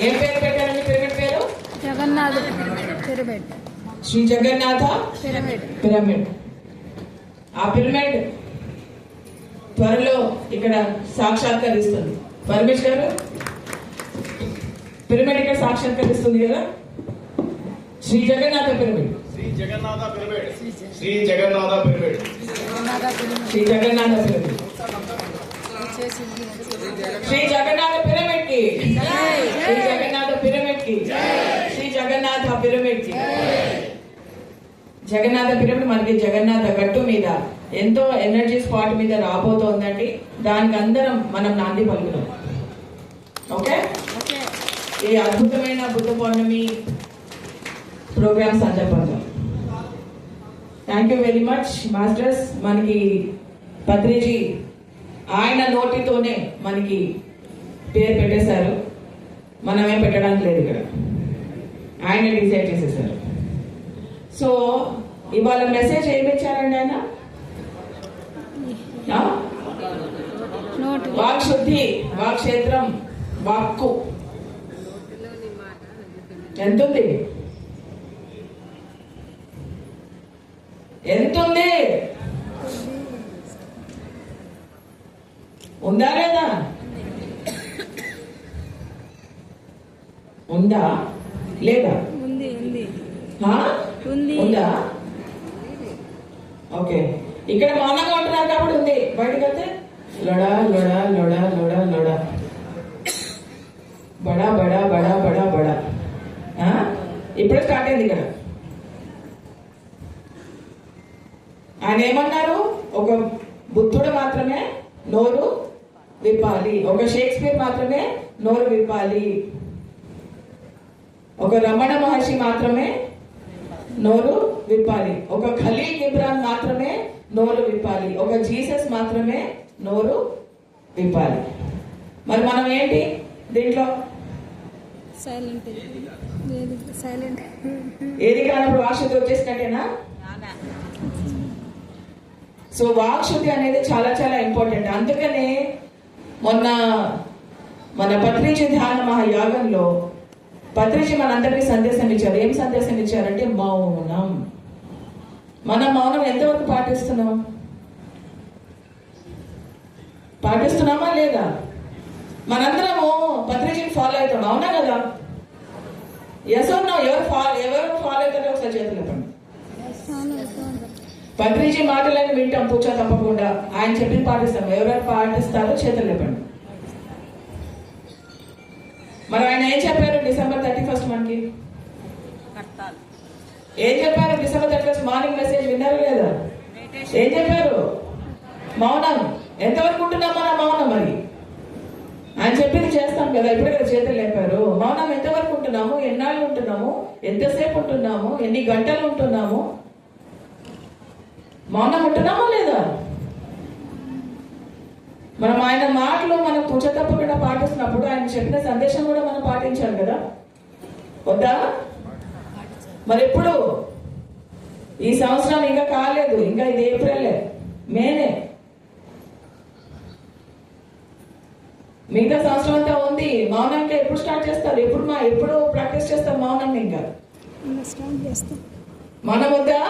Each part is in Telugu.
ఏం పేరు పెట్టారండి పిరమిడ్ పేరు? జగన్నాథ పిరమిడ్. శ్రీ జగన్నాథ పిరమిడ్. ఆ పిరమిడ్ త్వరలో ఇక్కడ సాక్షాత్కరిస్తుంది. పరమేష్ గారు, పిరమిడ్ ఇక్కడ సాక్షాత్కరిస్తుంది కదా. Shri Jagannatha pyramid. Shri Jagannatha pyramid. Shri Jagannatha pyramid. Shri Jagannatha pyramid. Shri Jagannatha pyramid కి. శ్రీ జగన్నాథ పిరమిడ్ కి. శ్రీ జగన్నాథ పిరమిడ్ కి. జగన్నాథ పిరమిడ్ మనకి జగన్నాథ గట్టు మీద ఎంతో ఎనర్జీ స్పాట్ మీద రాబోతోందండి. దానికి అందరం మనం నాంది పలుకుదాం. ఓకే, ఈ అద్భుతమైన బుద్ధ పౌర్ణమి ప్రోగ్రామ్ సందర్భంగా thank you very much masters. మనకి పత్రిజీ ఆయన నోటితోనే మనకి పేరు పెట్టేశారు, మనమేం పెట్టడానికి లేదు ఇక్కడ, ఆయన డిసైడ్ చేసేసారు. సో ఇవాళ మెసేజ్ ఏమి ఇచ్చారండి ఆయన? వాక్ శుద్ధి, వాక్ క్షేత్రం, వాక్కు ఎంతుంది? ఎంతుంది? ఉందా లేదా? ఉందా లేదా? ఉందా? ఓకే, ఇక్కడ మౌనంగా ఉంటున్నారు కాబట్టి ఉంది. బయటకు వెళ్తే లొడా లొడా లొడా లొడా లొడా, బడా బడా బడా బడా బడా. ఇప్పుడే స్టార్ట్ అయింది ఇక్కడ. ఆయన ఏమన్నారు? ఒక బుద్ధుడు మాత్రమే నోరు విప్పాలి, ఒక షేక్స్పియర్ మాత్రమే నోరు విప్పాలి, ఒక రమణ మహర్షి మాత్రమే నోరు విప్పాలి, ఒక ఖలీల్ గిబ్రాన్ మాత్రమే నోరు విప్పాలి, ఒక జీసస్ మాత్రమే నోరు విప్పాలి. మరి మనం ఏంటి దీంట్లో? సైలెంట్. ఏది కానప్పుడు వాక్శుద్ధి వచ్చేసినట్టేనా? సో వాక్శుద్ధి అనేది చాలా చాలా ఇంపార్టెంట్. అందుకనే మొన్న మన పత్రిజీ ధ్యాన మహాయాగంలో పత్రిజీ మనందరికీ సందేశం ఇచ్చారు. ఏం సందేశం ఇచ్చారంటే మౌనం. మనం మౌనం ఎంతవరకు పాటిస్తున్నామా లేదా? మనందరము పత్రిజీని ఫాలో అవుతాం, అవునా కదా? Yes or no? ఎవరు ఫాలో అవుతారో ఒకసారి చేతులు చెప్పండి. పత్రిజీ మాటలని వింటాం పూచా తప్పకుండా, ఆయన చెప్పింది పాటిస్తాం. ఎవరెవరు పాటిస్తారో చేతులు చెప్పండి. మరి ఆయన ఏం చెప్పారు December 31 మనకి? ఏం చెప్పారు December 31 మార్నింగ్ మెసేజ్ విన్నారు లేదా? ఏం చెప్పారు? మౌనం. ఎంతవరకు ఉంటున్నాం మన మౌనం? మరి ఆయన చెప్పింది చేస్తాం కదా. ఇప్పుడే కదా చేతులు లేపారు. మౌనం ఎంతవరకు ఉంటున్నాము? ఎన్నాళ్ళు ఉంటున్నాము? ఎంతసేపు ఉంటున్నాము? ఎన్ని గంటలు ఉంటున్నాము? మౌనం ఉంటున్నామా లేదా? మనం ఆయన మాటలు మనం పూజ తప్పకుండా పాటిస్తున్నప్పుడు ఆయన చెప్పిన సందేశం కూడా మనం పాటించాలి కదా, వద్దా? మరి ఎప్పుడు? ఈ సంవత్సరం ఇంకా కాలేదు, ఇంకా ఇది ఏప్రిల్, మేనే, మిగతా సంవత్సరం అంతా ఉంది. మౌనం ఇంకా ఎప్పుడు స్టార్ట్ చేస్తారు? ఎప్పుడు ప్రాక్టీస్ చేస్తారు మౌనం? ఇంకా మనం వద్దా?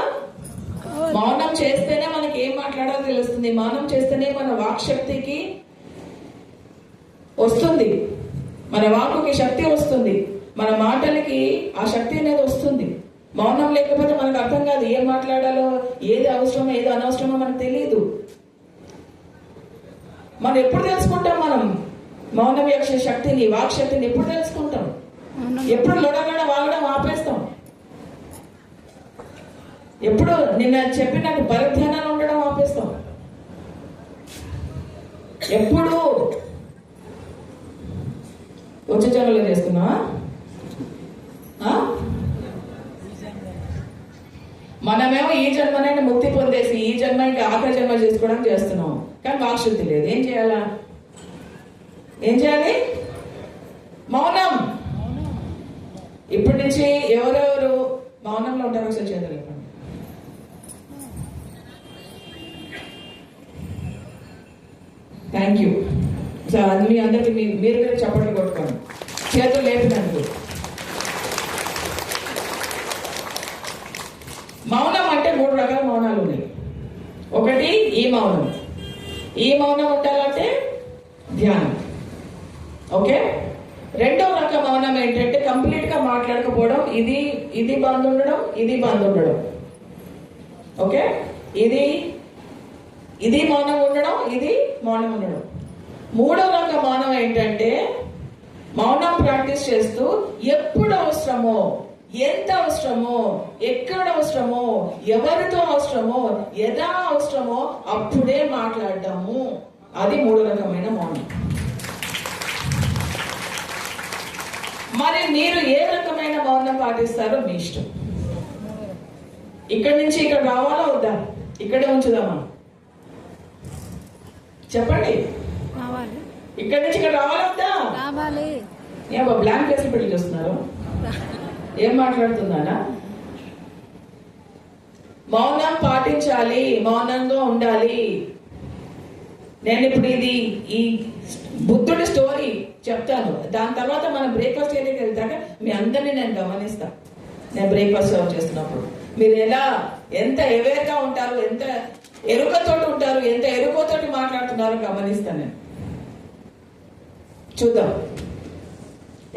మౌనం చేస్తేనే మనకి ఏం మాట్లాడాలో తెలుస్తుంది. మౌనం చేస్తేనే మన వాక్ శక్తికి వస్తుంది, మన వాక్కుకి శక్తి వస్తుంది, మన మాటలకి ఆ శక్తి అనేది వస్తుంది. మౌనం లేకపోతే మనకు అర్థం కాదు, ఏం మాట్లాడాలో, ఏది అవసరమో ఏది అనవసరమో మనకు తెలియదు. మనం ఎప్పుడు తెలుసుకుంటాం? మనం మౌనం యొక్క శక్తిని, వాక్ శక్తిని ఎప్పుడు తెలుసుకుంటాం? ఎప్పుడు లొడగడ వాగడం ఆపేస్తాం? ఎప్పుడు నిన్న చెప్పినట్టు పరిధ్యానాలు ఉండడం ఆపేస్తాం? ఎప్పుడు వచ్చే జన్మలో చేస్తున్నా? మనమేమో ఈ జన్మనైనా ముక్తి పొందేసి ఈ జన్మ ఇంకా ఆఖరి జన్మ చేసుకోవడానికి చేస్తున్నాం, కానీ వాక్శుద్ధి లేదు. ఏం చేయాలా? ఏం చేయాలి? మౌనం. ఇప్పటి నుంచి ఎవరెవరు మౌనంలో ఉంటారో ఒకసారి చేతులు చెప్పండి. Thank you sir. అది మీ అందరికి మీరు చప్పట్లు కొట్టుకోండి. చేతులు లేపినందుకు. మౌనం అంటే 3 రకాల మౌనాలు ఉన్నాయి. ఒకటి ఈ మౌనం. ఈ మౌనం ఉండాలంటే ధ్యానం. ఓకే. రెండో రకం మౌనం ఏంటంటే కంప్లీట్ గా మాట్లాడకపోవడం. ఇది బంద్ ఉండడం, ఇది బంద్ ఉండడం. ఓకే. ఇది మౌనం ఉండడం, ఇది మౌనం ఉండడం. మూడో రకం మౌనం ఏంటంటే మౌనం ప్రాక్టీస్ చేస్తూ ఎప్పుడు అవసరమో, ఎంత అవసరమో, ఎక్కడ అవసరమో, ఎవరితో అవసరమో, ఎలా అవసరమో అప్పుడే మాట్లాడదాము. అది 3 రకమైన మౌనం. మరి మీరు ఏ రకమైన మౌనం పాటిస్తారో మీ ఇష్టం. ఇక్కడి నుంచి ఇక్కడ రావాలా వద్దా? ఇక్కడే ఉంచుదామా? చెప్పండి. రావాలి. ఇక్కడి నుంచి ఇక్కడ రావాలా వద్దా? రావాలి. ఏమో బ్లాంక్ వేసి పెళ్లి చూస్తున్నారు. ఏం మాట్లాడుతున్నానా? మౌనం పాటించాలి, మౌనంగా ఉండాలి. నేను ఇప్పుడు ఈ బుద్ధుడి స్టోరీ చెప్తాను. దాని తర్వాత మనం బ్రేక్ఫాస్ట్ ఏరియాకి వెళ్తాక మీ అందరినీ నేను గమనిస్తా. నేను బ్రేక్ఫాస్ట్ సర్వ్ చేస్తున్నప్పుడు మీరు ఎంత అవేర్గా ఉంటారు, ఎంత ఎరుకతోటి ఉంటారు, ఎంత ఎరుకతోటి మాట్లాడుతున్నారో గమనిస్తాను నేను. చూద్దాం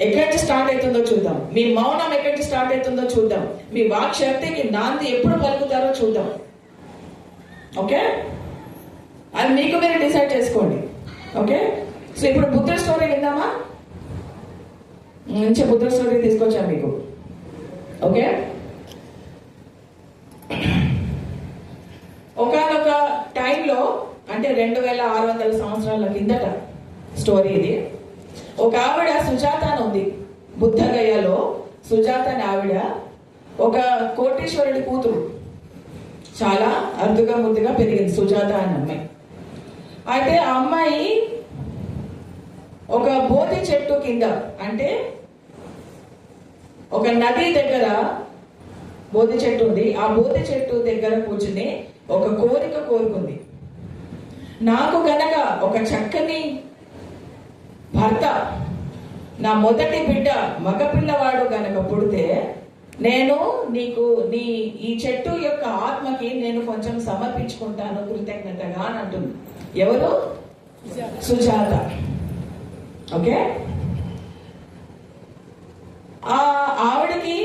ఎక్కడి నుంచి స్టార్ట్ అవుతుందో చూద్దాం. మీ మౌనం ఎక్కడి నుంచి స్టార్ట్ అవుతుందో చూద్దాం. మీ వాక్ శక్తికి నాంది ఎప్పుడు పలుకుతారో చూద్దాం. ఓకే. అది మీకు మీరు డిసైడ్ చేసుకోండి. ఓకే. సో ఇప్పుడు బుద్ధుడి స్టోరీ విందామా? మంచి బుద్ధుడి స్టోరీ తీసుకొచ్చాను మీకు. ఓకే. ఒకనొక టైంలో అంటే 2600 సంవత్సరాల కిందట స్టోరీ ఇది. ఒక ఆవిడ సుజాత అని ఉంది. బుద్ధగయలో సుజాత అని ఆవిడ ఒక కోటీశ్వరుడి కూతురు. చాలా అరుదుగా ముద్దుగా పెరిగింది సుజాత అని అమ్మాయి. అయితే ఆ అమ్మాయి ఒక బోధి చెట్టు కింద అంటే ఒక నది దగ్గర బోధి చెట్టు ఉంది. ఆ బోధి చెట్టు దగ్గర కూర్చుని ఒక కోరిక కోరుకుంది. నాకు గనక ఒక చక్కని భర్త, నా మొదటి బిడ్డ మగపిల్లవాడు గనక పుడితే నేను నీకు ఈ చెట్టు యొక్క ఆత్మకి నేను కొంచెం సమర్పించుకుంటాను కృతజ్ఞతగా అని అంటుంది. ఎవరు? సుజాత. ఓకే. ఆవిడకి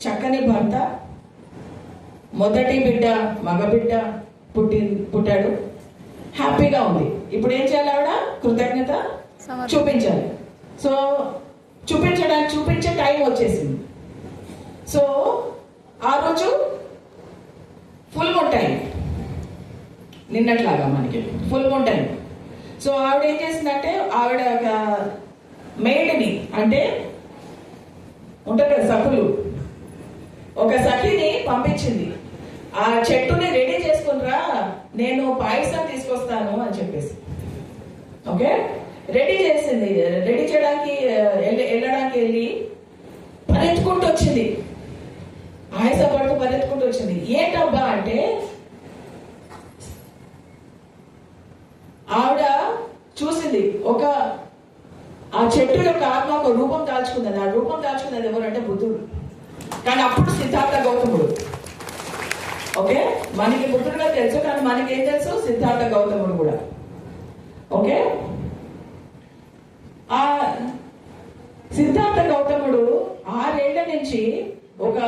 చక్కని భర్త, మొదటి బిడ్డ మగబిడ్డ పుట్టాడు. హ్యాపీగా ఉంది. ఇప్పుడు ఏం చేయాలి? ఆవిడ కృతజ్ఞత చూపించాలి. సో చూపించే టైం వచ్చేసింది. సో ఆ రోజు ఫుల్ మూన్ టైం, నిన్నట్లాగా మనకి ఫుల్ మూన్ టైం. సో ఆవిడ ఏం చేసిందంటే ఆవిడ ఒక మెయిడ్ని అంటే ఉంటారు కదా సఖులు, ఒక సఖిని పంపించింది. ఆ చెట్టుని రెడీ చేసుకునిరా, నేను పాయసం తీసుకొస్తాను అని చెప్పేసి. ఓకే. రెడీ చేసింది. రెడీ చేయడానికి వెళ్ళడానికి వెళ్ళి పరిగెత్తుకుంటూ వచ్చింది. ఆయాసపడుతూ పరిగెత్తుకుంటూ వచ్చింది. ఏంటబ్బా అంటే ఆవిడ చూసింది ఆ చెట్టు యొక్క ఆత్మ ఒక రూపం దాల్చుకున్నది. ఆ రూపం దాల్చుకున్నది ఎవరంటే బుద్ధుడు. కానీ అప్పుడు సిద్ధార్థ గౌతముడు. ఓకే. మనకి బుద్ధుడుగా తెలుసు, కానీ మనకి ఏం తెలుసు? సిద్ధార్థ గౌతముడు కూడా. ఓకే. ఆ సిద్ధార్థ గౌతముడు 6 ఏళ్ల నుంచి ఒక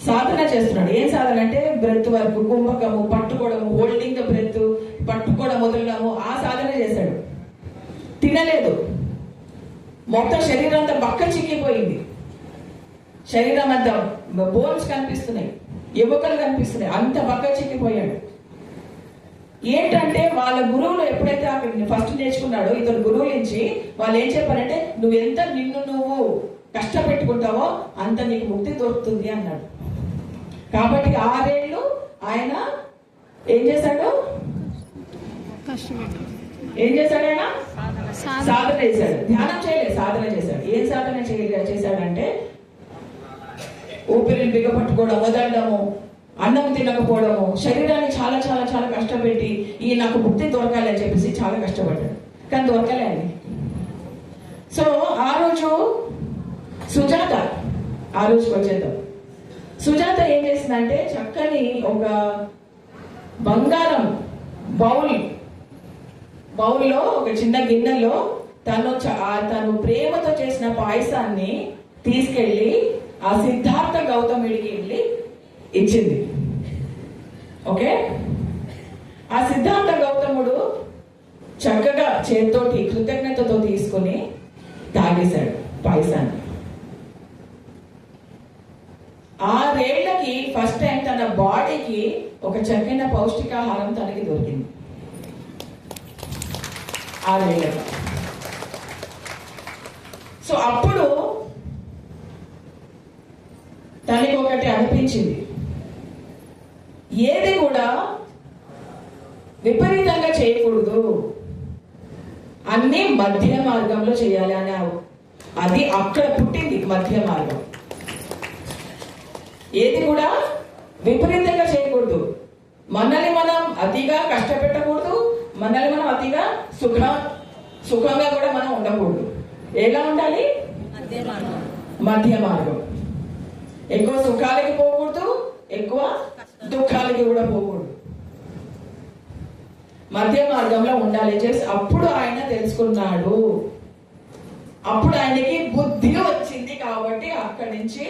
సాధన చేస్తున్నాడు. ఏం సాధన అంటే బ్రెత్ వరకు, కుంభకము, పట్టుకోవడము, హోల్డింగ్ ద బ్రెత్, పట్టుకోవడం మొదలడము, ఆ సాధన చేశాడు. తినలేదు. మొత్తం శరీరం అంతా బక్క చిక్కిపోయింది. శరీరం అంతా బోన్స్ కనిపిస్తున్నాయి, ఎముకలు కనిపిస్తున్నాయి, అంత బక్క చిక్కిపోయాడు. ఏంటంటే వాళ్ళ గురువులు ఎప్పుడైతే అక్కడ ఫస్ట్ నేర్చుకున్నాడో ఇతను గురువుల నుంచి వాళ్ళు ఏం చెప్పారంటే నువ్వెంత నువ్వు కష్టపెట్టుకుంటావో అంత నీకు ముక్తి దొరుకుతుంది అన్నాడు. కాబట్టి 6 ఏళ్ళు ఆయన ఏం చేశాడు? ఏం చేశాడు? ఆయన సాధన చేశాడు. ధ్యానం చేయలేదు, సాధన చేశాడు. ఏం సాధన చేశాడంటే ఊపిరిని బిగపట్టుకోవడం, వదలడము, అన్నం తినకపోవడము, శరీరాన్ని చాలా చాలా చాలా కష్టపెట్టి నాకు ముక్తి దొరకాలి అని చెప్పేసి చాలా కష్టపడ్డాడు. కానీ దొరకలే అని. సో ఆ రోజు సుజాత, ఆ రోజుకి వచ్చేద్దాం. సుజాత ఏం చేసిందంటే చక్కని ఒక బంగారం బౌల్లో ఒక చిన్న గిన్నెలో తను ప్రేమతో చేసిన పాయసాన్ని తీసుకెళ్ళి ఆ సిద్ధార్థ గౌతముడికి వెళ్ళి ఇచ్చింది. ఓకే, ఆ సిద్ధార్థ గౌతముడు చక్కగా చేతితోటి కృతజ్ఞతతో తీసుకుని తాగేశాడు పాయసాన్ని. 6 ఏళ్లకి ఫస్ట్ టైం తన బాడీకి ఒక చక్కని పౌష్టికాహారం తనకి దొరికింది. 6 ఏళ్ళకి. సో అప్పుడు తనకి ఒకటి అనిపించింది, ఏది కూడా విపరీతంగా చేయకూడదు, అన్ని మధ్య మార్గంలో చేయాలి అని అది అక్కడ పుట్టింది. మధ్య మార్గం ఏది కూడా విపరీతంగా చేయకూడదు, మనల్ని మనం అతిగా కష్టపెట్టకూడదు, మనల్ని మనం అతిగా సుఖంగా కూడా మనం ఉండకూడదు. ఎలా ఉండాలి? మధ్య మార్గం. ఎక్కువ సుఖాలకి పోకూడదు, ఎక్కువ దుఃఖాలకి కూడా పోకూడదు, మధ్య మార్గంలో ఉండాలి. చేసి అప్పుడు ఆయన తెలుసుకున్నాడు, అప్పుడు ఆయనకి బుద్ధి వచ్చింది. కాబట్టి అక్కడి నుంచి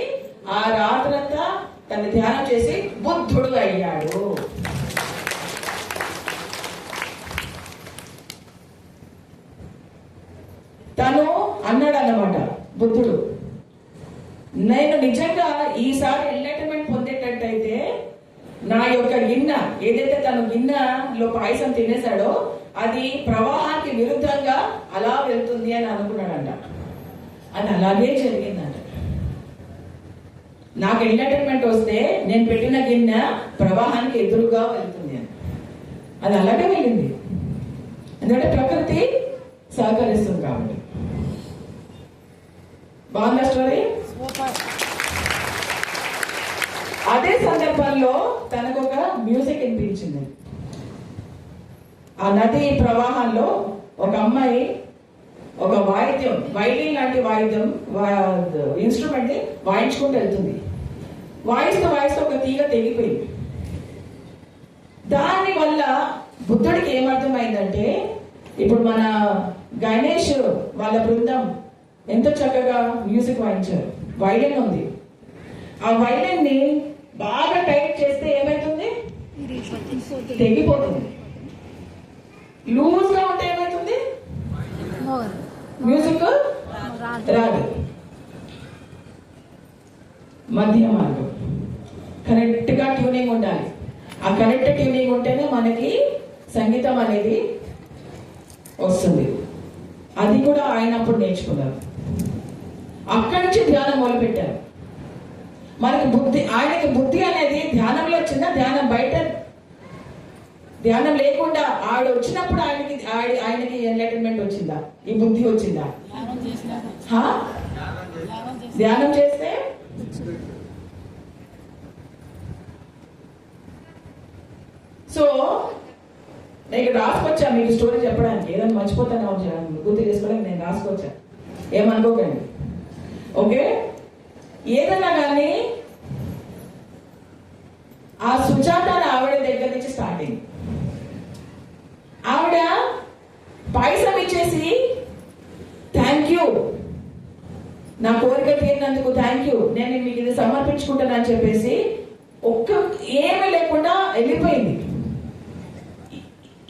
ఆ రాత్రంతా తను ధ్యానం చేసి బుద్ధుడు అయ్యాడు. తను అన్నాడు అన్నమాట బుద్ధుడు, నేను నిజంగా ఈసారి ఎన్లైట్మెంట్ పొందేటట్టయితే నా యొక్క గిన్నె ఏదైతే తను గిన్నెలో పాయసం తినేశాడో అది ప్రవాహానికి విరుద్ధంగా అలా వెళ్తుంది అని అనుకున్నాడంట. అది అలాగే జరిగిందంట. నాకు ఎంటర్టైన్మెంట్ వస్తే నేను పెట్టిన గిన్నె ప్రవాహానికి ఎదురుగా వెళ్తుంది అని. అది అలాగే వెళ్ళింది, ఎందుకంటే ప్రకృతి సహకరిస్తుంది కాబట్టి. బాగుందా స్టోరీ? అదే సందర్భంలో తనకు ఒక మ్యూజిక్ వినిపించింది. ఆ నది ప్రవాహంలో ఒక అమ్మాయి ఒక వాయిద్యం, వైలిన్ లాంటి వాయిద్యం ఇన్స్ట్రుమెంట్ వాయించుకుంటూ వెళ్తుంది. వాయిస్తూ ఒక తీగ తెగిపోయింది. దాని వల్ల బుద్ధుడికి ఏమర్థమైందంటే, ఇప్పుడు మన గణేష్ వాళ్ళ బృందం ఎంతో చక్కగా మ్యూజిక్ వాయించారు, వైలిన్ ఉంది. ఆ వైలిన్ ని బాగా టైట్ చేస్తే ఏమైతుంది? తెగిపోతుంది. లూజ్ గా ఉంటే ఏమైతుంది? మ్యూజిక్ రాదు. మధ్య మార్గం, కరెక్ట్ గా ట్యూనింగ్ ఉండాలి. ఆ కరెక్ట్ ట్యూనింగ్ ఉంటేనే మనకి సంగీతం అనేది వస్తుంది. అది కూడా ఆయన అప్పుడు నేర్చుకున్నారు. అక్కడి నుంచి ధ్యానం మొదలు పెట్టారు. మనకి బుద్ధి, ఆయనకి బుద్ధి అనేది ధ్యానంలో వచ్చిందా? ధ్యానం బయట ధ్యానం లేకుండా ఆవిడ వచ్చినప్పుడు ఆయనకి ఎన్లైటన్మెంట్ వచ్చిందా? ఈ బుద్ధి వచ్చిందా? ధ్యానం చేస్తే సో నేను రాసుకొచ్చా మీకు స్టోరీ చెప్పడానికి. ఏదైనా మర్చిపోతాను గుర్తు చేసుకోవడానికి నేను రాసుకొచ్చా, ఏమనుకోకండి. ఓకే, ఏదైనా కానీ ఆ సుజాత ఆవిడ దగ్గర నుంచి స్టార్ట్ అయింది. ఆవిడ పాయసం ఇచ్చేసి థ్యాంక్ యూ, నా కోరిక తీరినందుకు థ్యాంక్ యూ, నేను మీకు ఇది సమర్పించుకుంటానని చెప్పేసి ఏమీ లేకుండా వెళ్ళిపోయింది.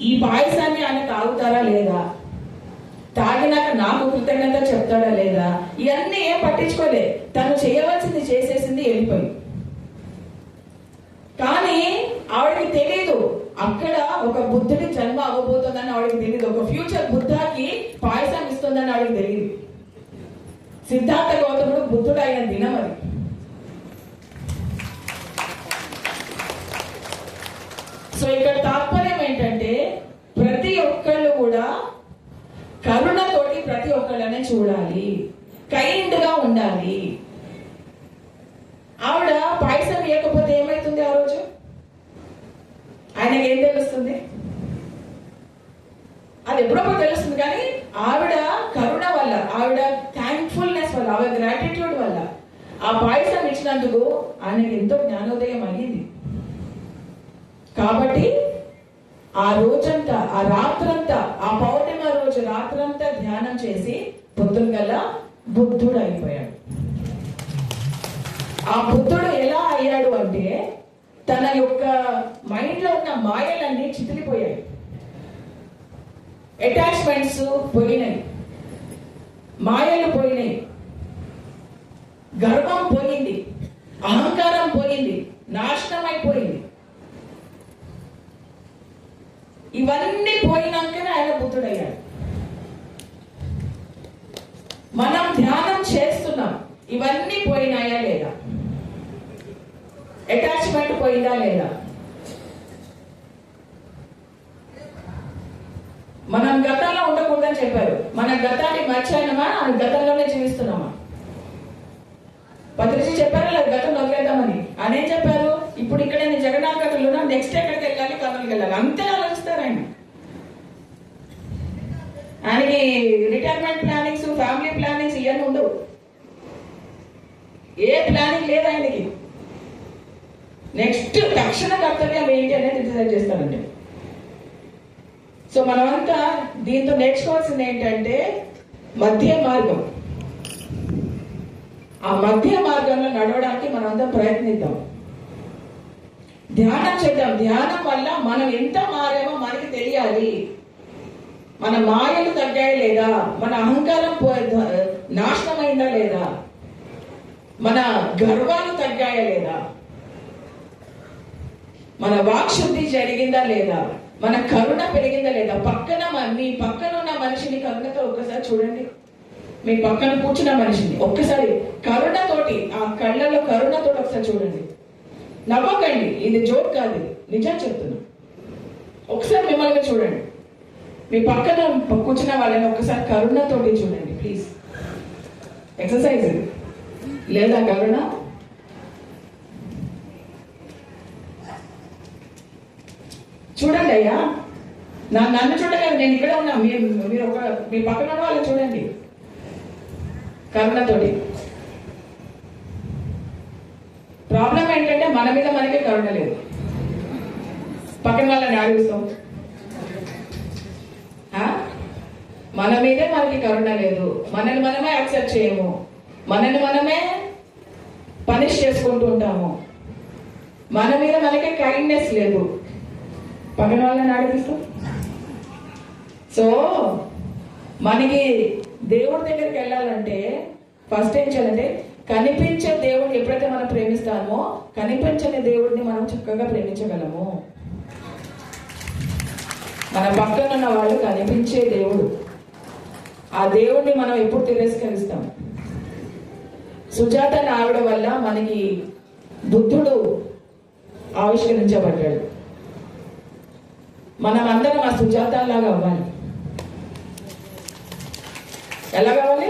ఈ పాయసాన్ని ఆయన తాగుతారా లేదా, తాగినాక నాకు కృతజ్ఞత చెప్తాడా లేదా, ఇవన్నీ ఏం పట్టించుకోలే. తను చేయవలసింది చేసేసింది, వెళ్ళిపోయింది. కానీ ఆవిడకి తెలియదు అక్కడ ఒక బుద్ధుడి జన్మ అవ్వబోతుందని ఆవిడకి తెలియదు. ఒక ఫ్యూచర్ బుద్ధాకి పాయసం ఇస్తుందని ఆవిడకి తెలియదు. సిద్ధార్థ గౌతముడు బుద్ధుడు అయిన దినం అది. సో ఇక్కడ తాత్పర్యం ఏంటంటే, ప్రతి ఒక్కళ్ళు కూడా కరుణతోటి ప్రతి ఒక్కళ్ళనే చూడాలి, కైండ్ గా ఉండాలి. ఆవిడ పాయసం ఇవ్వకపోతే ఏమైతుంది? ఆ రోజు ఆయనకి ఏం తెలుస్తుంది? అది ఎప్పుడప్పుడు తెలుస్తుంది. కానీ ఆవిడ కరుణ వల్ల, ఆవిడ థ్యాంక్ఫుల్నెస్ వల్ల, ఆవిడ గ్రాటిట్యూడ్ వల్ల ఆ పాయసం ఇచ్చినందుకు ఆయనకి ఎంతో జ్ఞానోదయం అయ్యింది. కాబట్టి ఆ రోజంతా, ఆ రాత్రంతా, ఆ పౌర్ణిమ రోజు రాత్రంతా ధ్యానం చేసి పొద్దుగల బుద్ధుడు అయిపోయాడు. ఆ బుద్ధుడు ఎలా అయ్యాడు అంటే తన యొక్క మైండ్ లో ఉన్న మాయలన్నీ చితిలిపోయాయి, అటాచ్మెంట్స్ పోయినాయి, మాయలు పోయినాయి, గర్వం పోయింది, అహంకారం పోయింది, నాశనం అయిపోయింది. ఇవన్నీ పోయినాకనే ఆయన బుద్ధుడయ్యాడు. మనం ధ్యానం చేస్తున్నాం, ఇవన్నీ పోయినాయా లేదా? అటాచ్మెంట్ పోయిందా లేదా? మనం గతంలో ఉండకూడదని చెప్పారు. మన గతాన్ని మర్చాయనమా, ఆ గతంలోనే జీవిస్తున్నామా? పత్రిజీ చెప్పారు లేదు గతం వదిలేద్దామని. ఆయన ఏం చెప్పారు? ఇప్పుడు ఇక్కడ నేను జగన్నాథ్ గతంలో నెక్స్ట్ ఎక్కడికి వెళ్ళాలి, కర్నూలుకి వెళ్ళాలి, అంతే ఆలోచిస్తారు ఆయన. ఆయనకి రిటైర్మెంట్ ప్లానింగ్స్, ఫ్యామిలీ ప్లానింగ్స్ ఇవన్నీ ఉండవు. ఏ ప్లానింగ్ లేదు ఆయనకి. నెక్స్ట్ తక్షణ కర్తవ్యం ఏంటి అనేది డిసైడ్ చేస్తారండి. సో మనమంతా దీంతో నేర్చుకోవాల్సింది ఏంటంటే మధ్య మార్గం. ఆ మధ్య మార్గంలో నడవడానికి మనమంతా ప్రయత్నిద్దాం, ధ్యానం చేద్దాం. ధ్యానం వల్ల మనం ఎంత మారామో మనకి తెలియాలి. మన మాయలు తగ్గాయి లేదా, మన అహంకారం నాశనమైందా లేదా, మన గర్వాలు తగ్గాయా లేదా, మన వాక్శుద్ధి జరిగిందా లేదా, మన కరుణ పెరిగిందా లేదా. మీ పక్కన ఉన్న మనిషిని కరుణతో ఒక్కసారి చూడండి. మీ పక్కన కూర్చున్న మనిషిని ఒక్కసారి కరుణతోటి, ఆ కళ్ళలో కరుణతోటి ఒకసారి చూడండి. నవ్వకండి, ఇది జోక్ కాదు, నిజం చెప్తున్నా. ఒకసారి మిమ్మల్ని చూడండి. మీ పక్కన కూర్చున్న వాళ్ళని ఒకసారి కరుణతోటి చూడండి ప్లీజ్. ఎక్సర్సైజ్ లేదా కరుణ? చూడండి అయ్యా, నన్ను చూడలేదు, నేను ఇక్కడ ఉన్నా. మీరు మీ పక్కన ఉన్న వాళ్ళని చూడండి కరుణతోటి. ప్రాబ్లం ఏంటంటే మన మీద మనకే కరుణ లేదు. పక్కన వాళ్ళని ఆడిస్తాం. మన మీదే మనకి కరుణ లేదు. మనల్ని మనమే యాక్సెప్ట్ చేయము, మనల్ని మనమే పనిష్ చేసుకుంటూ ఉంటాము. మన మీద మనకే కైండ్నెస్ లేదు, పక్కన వాళ్ళని ఆడిపిస్తాం. సో మనకి దేవుడి దగ్గరికి వెళ్ళాలంటే ఫస్ట్ ఏం చేయాలంటే, కనిపించే దేవుడిని ఎప్పుడైతే మనం ప్రేమిస్తామో కనిపించని దేవుడిని మనం చక్కగా ప్రేమించగలము. మన పక్కన ఉన్న వాళ్ళు కనిపించే దేవుడు, ఆ దేవుడిని మనం ఎప్పుడు తిరస్కరిస్తాం. సుజాత ఆవిడ వల్ల మనకి బుద్ధుడు ఆవిష్కరించబడ్డాడు. మనం అందరం ఆ సుజాత లాగా అవ్వాలి. ఎలా కావాలి?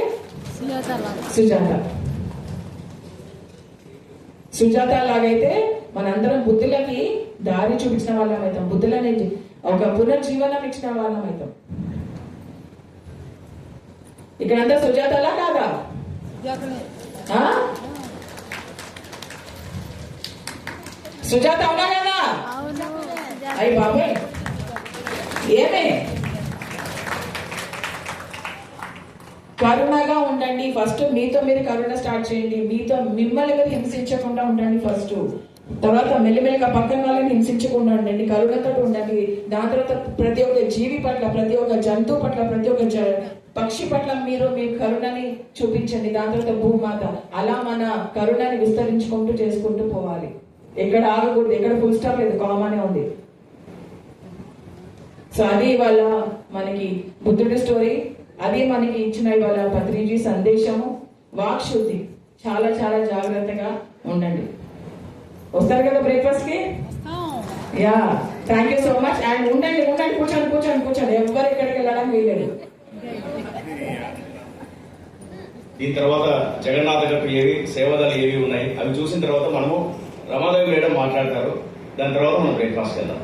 సుజాత లాగైతే మనందరం బుద్ధులకి దారి చూపించిన వాళ్ళం అవుతాం, బుద్ధులని ఒక పునర్జీవనం ఇచ్చిన వాళ్ళం అవుతాం. ఇక్కడంతా సుజాతలా కాదా? సుజాత అవునా కదా? అయ్యి బాబాయ్, ఏమే కరుణగా ఉండండి. ఫస్ట్ మీతో మీరు కరుణ స్టార్ట్ చేయండి. మిమ్మల్ని మీరు హింసించకుండా ఉండండి ఫస్ట్. తర్వాత మెల్లిమెల్లిగా పక్కన వాళ్ళని హింసించకుండా ఉండండి, కరుణతో ఉండండి. దాని తర్వాత ప్రతి ఒక్క జీవి పట్ల, ప్రతి ఒక్క జంతువు పట్ల, ప్రతి ఒక్క పక్షి పట్ల మీరు మీ కరుణని చూపించండి. దాని తర్వాత భూమాత. అలా మన కరుణని విస్తరించుకుంటూ చేసుకుంటూ పోవాలి. ఎక్కడ ఆగకూడదు, ఎక్కడ ఫుల్ స్టాప్ లేదు, కామనే ఉంది. సో అది ఇవాళ మనకి బుద్ధుడి స్టోరీ, అది మనకి ఇచ్చిన ఇవాళ పత్రిజీ సందేశము. వాక్ శుద్ధి, చాలా చాలా జాగ్రత్తగా ఉండండి. వస్తారు కదా బ్రేక్ఫాస్ట్ కి? Yeah, thank you so much. And ఉండండి, కూర్చోండి. ఎవరు ఎక్కడికి వెళ్ళడానికి వీలేదు. దీని తర్వాత జగన్నాథ గట్టు ఏవి, సేవదలు ఏవి ఉన్నాయి అవి చూసిన తర్వాత మనము రమాదేవి మేడం మాట్లాడతారు. దాని తర్వాత మనం బ్రేక్ఫాస్ట్ వెళ్దాం.